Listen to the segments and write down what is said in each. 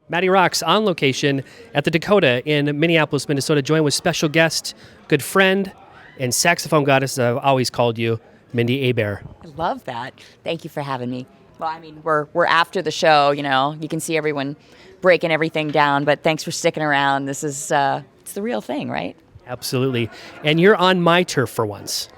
Matty Rocks on location at the Dakota in Minneapolis, Minnesota, joined with special guest, good friend, and saxophone goddess, I've always called you, Mindy Abair. I love that. Thank you for having me. Well, I mean, we're after the show, you know. You can see everyone breaking everything down, but thanks for sticking around. This is it's the real thing, right? Absolutely. And you're on my turf for once.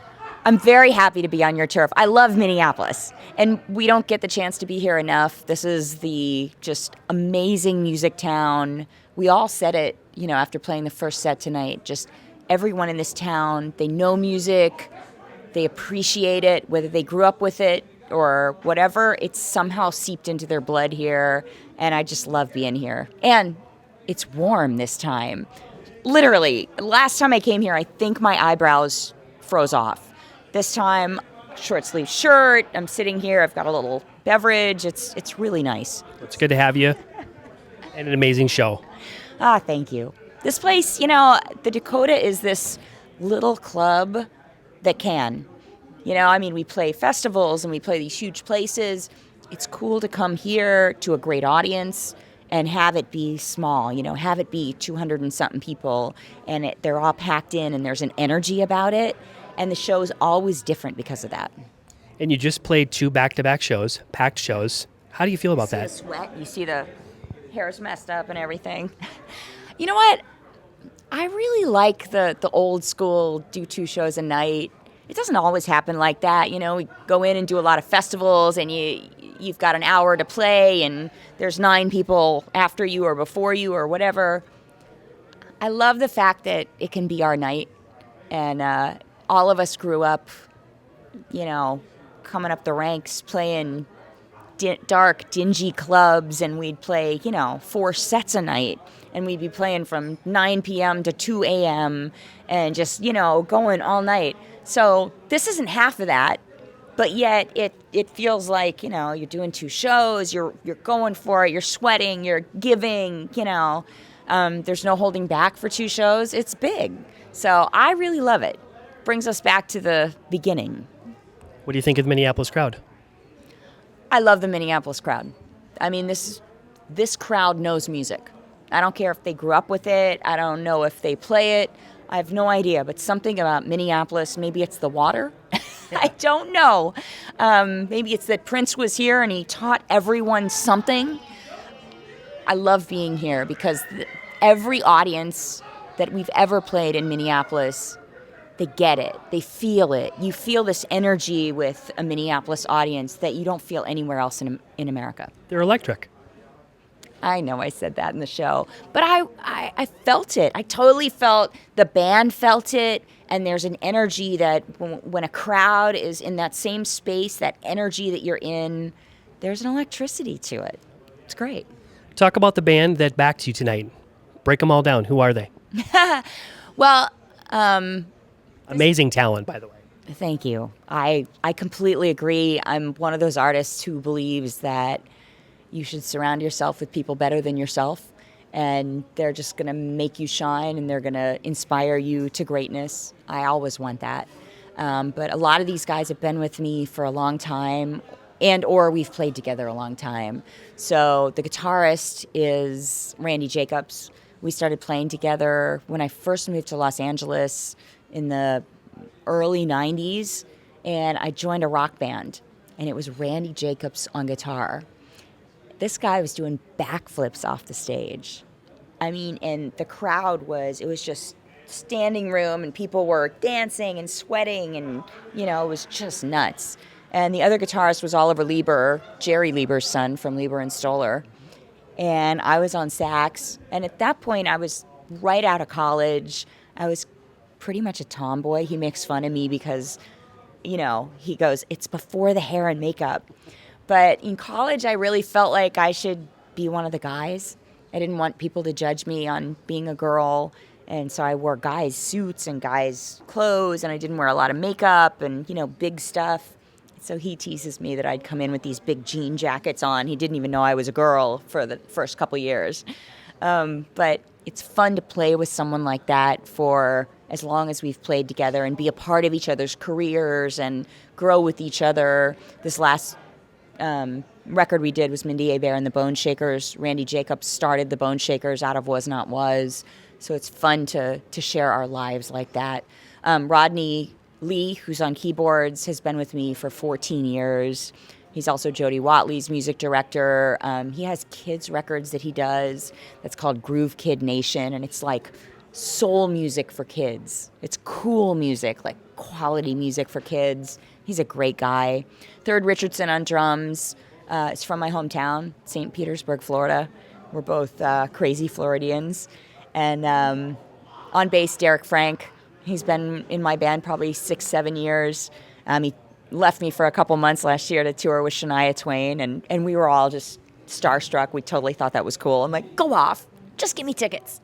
I'm very happy to be on your turf. I love Minneapolis, and we don't get the chance to be here enough. This is the just amazing music town. We all said it, you know, after playing the first set tonight. Just everyone in this town, they know music, they appreciate it, whether they grew up with it or whatever. It's somehow seeped into their blood here, and I just love being here. And it's warm this time. Literally, last time I came here, I think my eyebrows froze off. This time, short sleeve shirt. I'm sitting here. I've got a little beverage. It's really nice. It's good to have you, and an amazing show. Thank you. This place, you know, the Dakota is this little club that can. You know, I mean, we play festivals and we play these huge places. It's cool to come here to a great audience and have it be small, you know, have it be 200 and something people, and they're all packed in and there's an energy about it. And the show is always different because of that. And you just played 2 back-to-back shows, packed shows. How do you feel about that? You see the sweat, you see the hair's messed up and everything. You know what? I really like the old school, do 2 shows a night. It doesn't always happen like that. You know, we go in and do a lot of festivals, and you've got an hour to play, and there's 9 people after you or before you or whatever. I love the fact that it can be our night, and all of us grew up, you know, coming up the ranks, playing dark, dingy clubs, and we'd play, you know, 4 sets a night, and we'd be playing from 9 p.m. to 2 a.m. and just, you know, going all night. So this isn't half of that, but yet it feels like, you know, you're doing 2 shows, you're going for it, you're sweating, you're giving, you know. There's no holding back for 2 shows. It's big. So I really love it. Brings us back to the beginning. What do you think of the Minneapolis crowd? I love the Minneapolis crowd. I mean, this crowd knows music. I don't care if they grew up with it. I don't know if they play it. I have no idea, but something about Minneapolis, maybe it's the water. I don't know. Maybe it's that Prince was here and he taught everyone something. I love being here because every audience that we've ever played in Minneapolis, they get it. They feel it. You feel this energy with a Minneapolis audience that you don't feel anywhere else in America. They're electric. I know I said that in the show, but I felt it. I totally felt, the band felt it, and there's an energy that when a crowd is in that same space, that energy that you're in, there's an electricity to it. It's great. Talk about the band that backed you tonight. Break them all down. Who are they? Well, amazing talent, by the way. Thank you. I completely agree. I'm one of those artists who believes that you should surround yourself with people better than yourself, and they're just going to make you shine, and they're going to inspire you to greatness. I always want that. But a lot of these guys have been with me for a long time, or we've played together a long time. So the guitarist is Randy Jacobs. We started playing together when I first moved to Los Angeles in the early 90s, and I joined a rock band, and it was Randy Jacobs on guitar. This guy was doing backflips off the stage. I mean, and the crowd it was just standing room, and people were dancing and sweating, and, you know, it was just nuts. And the other guitarist was Oliver Lieber, Jerry Lieber's son from Lieber and Stoller. And I was on sax, and at that point I was right out of college. I was pretty much a tomboy. He makes fun of me because, you know, he goes, it's before the hair and makeup. But in college, I really felt like I should be one of the guys. I didn't want people to judge me on being a girl. And so I wore guys' suits and guys' clothes, and I didn't wear a lot of makeup and, you know, big stuff. So he teases me that I'd come in with these big jean jackets on. He didn't even know I was a girl for the first couple years. But it's fun to play with someone like that for as long as we've played together and be a part of each other's careers and grow with each other. This last record we did was Mindy, Abair and the Bone Shakers. Randy Jacobs started the Bone Shakers out of Was Not Was. So it's fun to share our lives like that. Rodney Lee, who's on keyboards, has been with me for 14 years. He's also Jody Watley's music director. He has kids records that he does that's called Groove Kid Nation, and it's like soul music for kids. It's cool music, like quality music for kids. He's a great guy. Third Richardson on drums. It's from my hometown, St. Petersburg, Florida. We're both crazy Floridians. And on bass, Derek Frank. He's been in my band probably 6-7 years. He left me for a couple months last year to tour with Shania Twain, and we were all just starstruck. We totally thought that was cool. I'm like, go off. Just give me tickets.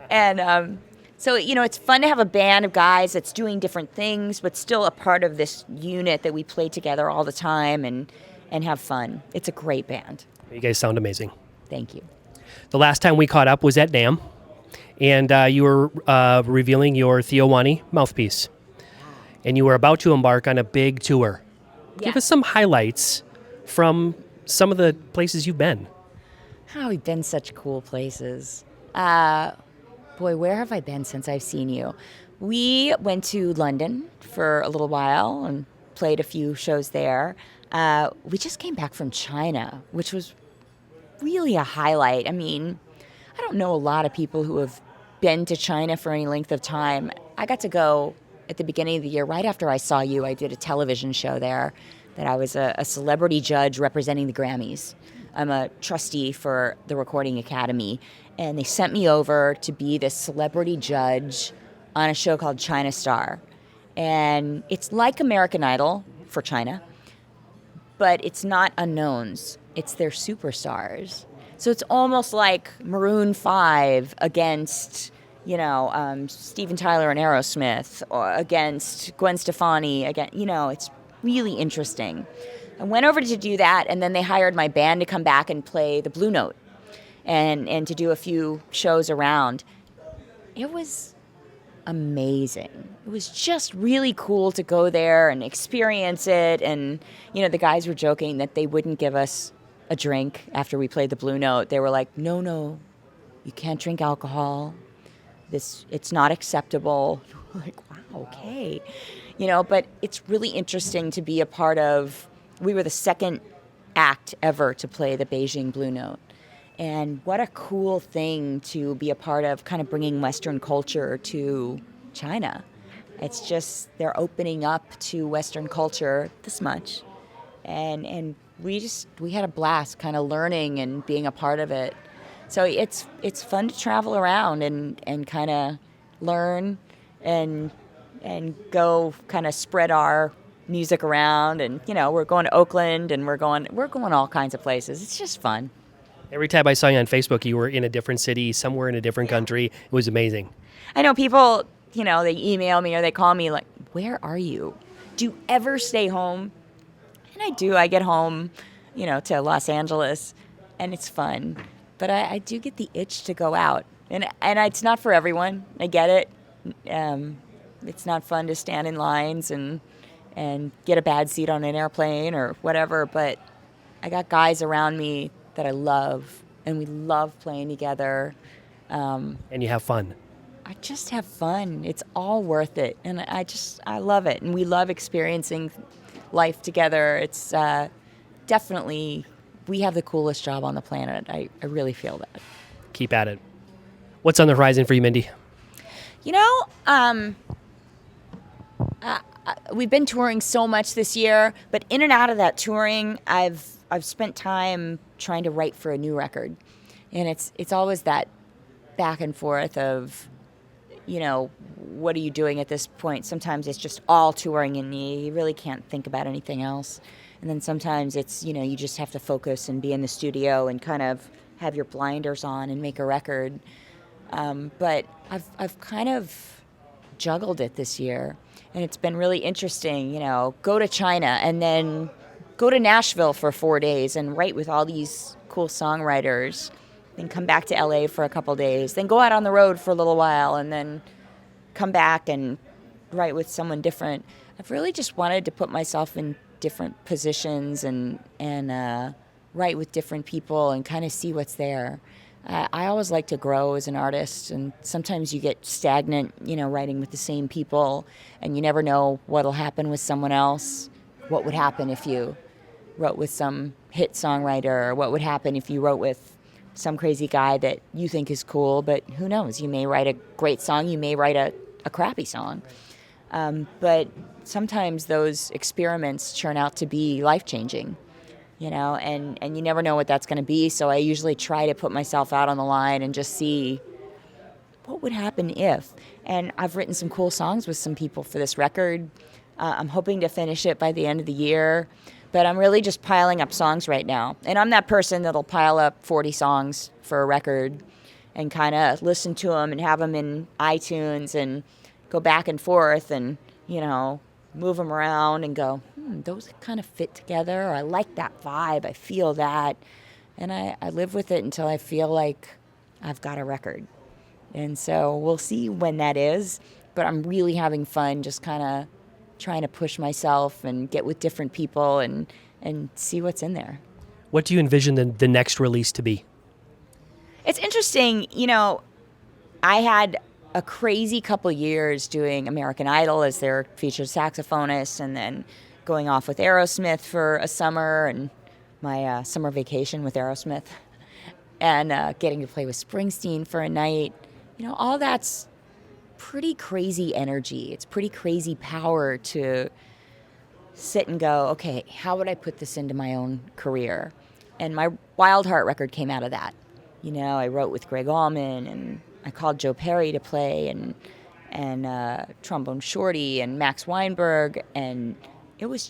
And so, it's fun to have a band of guys that's doing different things, but still a part of this unit that we play together all the time and have fun. It's a great band. You guys sound amazing. Thank you. The last time we caught up was at NAMM, and you were revealing your Theowani mouthpiece. And you were about to embark on a big tour. Yeah. Give us some highlights from some of the places you've been. Oh, we've been such cool places. Boy, where have I been since I've seen you? We went to London for a little while and played a few shows there. We just came back from China, which was really a highlight. I mean, I don't know a lot of people who have been to China for any length of time. I got to go at the beginning of the year, right after I saw you. I did a television show there that I was a celebrity judge representing the Grammys. I'm a trustee for the Recording Academy, and they sent me over to be this celebrity judge on a show called China Star. And it's like American Idol for China, but it's not unknowns. It's their superstars. So it's almost like Maroon 5 against, Steven Tyler and Aerosmith, or against Gwen Stefani. Again, it's really interesting. I went over to do that, and then they hired my band to come back and play the Blue Note and to do a few shows around. It was amazing. It was just really cool to go there and experience it. And, the guys were joking that they wouldn't give us a drink after we played the Blue Note. They were like, no, you can't drink alcohol. It's not acceptable. Like, wow, okay. But it's really interesting to be a part of. We were the second act ever to play the Beijing Blue Note. And what a cool thing to be a part of, kind of bringing Western culture to China. It's just, they're opening up to Western culture this much. And we had a blast kind of learning and being a part of it. So it's fun to travel around and kind of learn and go kind of spread our music around. And, we're going to Oakland and we're going all kinds of places. It's just fun. Every time I saw you on Facebook, you were in a different city, somewhere in a different country. It was amazing. I know people, they email me or they call me like, where are you? Do you ever stay home? And I do. I get home, to Los Angeles, and it's fun. But I do get the itch to go out. And it's not for everyone. I get it. It's not fun to stand in lines and get a bad seat on an airplane or whatever. But I got guys around me that I love, and we love playing together. And you have fun. I just have fun. It's all worth it. And I love it. And we love experiencing life together. It's definitely, we have the coolest job on the planet. I really feel that. Keep at it. What's on the horizon for you, Mindy? We've been touring so much this year, but in and out of that touring, I've spent time trying to write for a new record. And it's always that back and forth of, what are you doing at this point? Sometimes it's just all touring and you really can't think about anything else. And then sometimes it's, you just have to focus and be in the studio and kind of have your blinders on and make a record. But I've kind of juggled it this year. And it's been really interesting, go to China and then go to Nashville for 4 days and write with all these cool songwriters, then come back to LA for a couple days, then go out on the road for a little while and then come back and write with someone different. I've really just wanted to put myself in different positions and write with different people and kind of see what's there. I always like to grow as an artist, and sometimes you get stagnant, writing with the same people, and you never know what'll happen with someone else. What would happen if you wrote with some hit songwriter, or what would happen if you wrote with some crazy guy that you think is cool, but who knows? You may write a great song, you may write a crappy song. But sometimes those experiments turn out to be life-changing. And you never know what that's going to be. So I usually try to put myself out on the line and just see what would happen if. And I've written some cool songs with some people for this record. I'm hoping to finish it by the end of the year. But I'm really just piling up songs right now. And I'm that person that'll pile up 40 songs for a record and kind of listen to them and have them in iTunes and go back and forth and, move them around and go, those kind of fit together, or I like that vibe, I feel that. And I live with it until I feel like I've got a record. And so we'll see when that is, but I'm really having fun just kind of trying to push myself and get with different people and see what's in there. What do you envision the next release to be? It's interesting, I had a crazy couple years doing American Idol as their featured saxophonist, and then going off with Aerosmith for a summer, and my summer vacation with Aerosmith, and getting to play with Springsteen for a night. All that's pretty crazy energy. It's pretty crazy power to sit and go, okay, how would I put this into my own career? And my Wild Heart record came out of that. I wrote with Greg Allman, and I called Joe Perry to play, and Trombone Shorty and Max Weinberg, and it was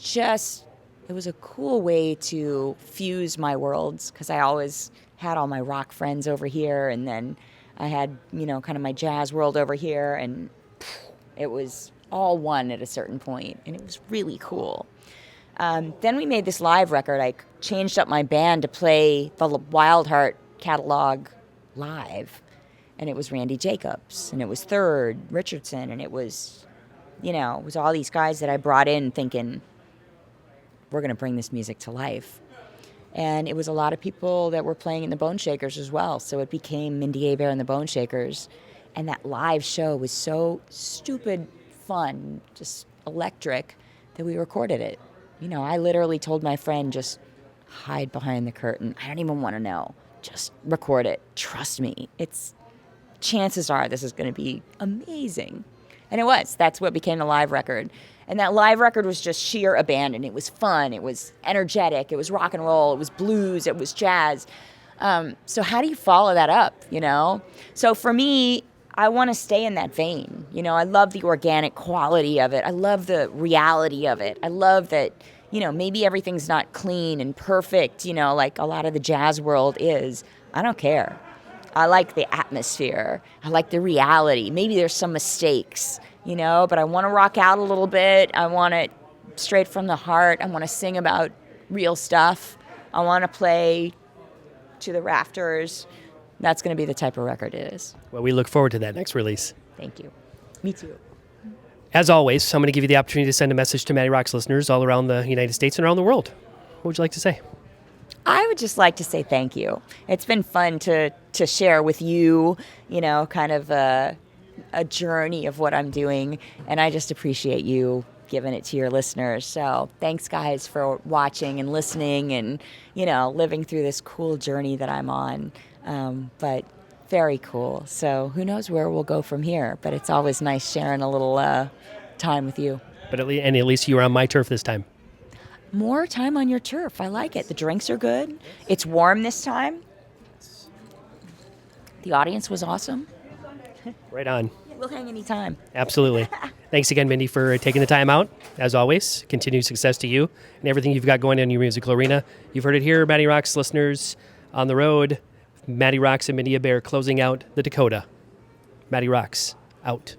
a cool way to fuse my worlds, because I always had all my rock friends over here, and then I had, kind of my jazz world over here, and it was all one at a certain point, and it was really cool. Then we made this live record. I changed up my band to play the Wild Heart catalog live. And it was Randy Jacobs, and it was Third, Richardson, and it was all these guys that I brought in thinking, we're going to bring this music to life. And it was a lot of people that were playing in the Bone Shakers as well. So it became Mindy, Abair, and the Bone Shakers. And that live show was so stupid fun, just electric, that we recorded it. I literally told my friend, just hide behind the curtain. I don't even want to know. Just record it. Trust me. Chances are this is going to be amazing. And it was. That's what became the live record. And that live record was just sheer abandon. It was fun. It was energetic. It was rock and roll. It was blues. It was jazz. So how do you follow that up, So for me, I want to stay in that vein. I love the organic quality of it. I love the reality of it. I love that, maybe everything's not clean and perfect, like a lot of the jazz world is. I don't care. I like the atmosphere. I like the reality. Maybe there's some mistakes, but I want to rock out a little bit. I want it straight from the heart. I want to sing about real stuff. I want to play to the rafters. That's going to be the type of record it is. Well, we look forward to that next release. Thank you. Me too. As always, I'm going to give you the opportunity to send a message to Matty Rock's listeners all around the United States and around the world. What would you like to say? I would just like to say thank you. It's been fun to share with you, kind of a journey of what I'm doing, and I just appreciate you giving it to your listeners. So thanks, guys, for watching and listening and, living through this cool journey that I'm on. But very cool. So who knows where we'll go from here, but it's always nice sharing a little time with you. But at least you were on my turf this time. More time on your turf. I like it. The drinks are good. It's warm this time. The audience was awesome. Right on. We'll hang anytime. Absolutely. Thanks again, Mindy, for taking the time out. As always, continued success to you and everything you've got going on in your musical arena. You've heard it here, Matty Rocks listeners on the road. Matty Rocks and Mindy Abair closing out the Dakota. Matty Rocks, out.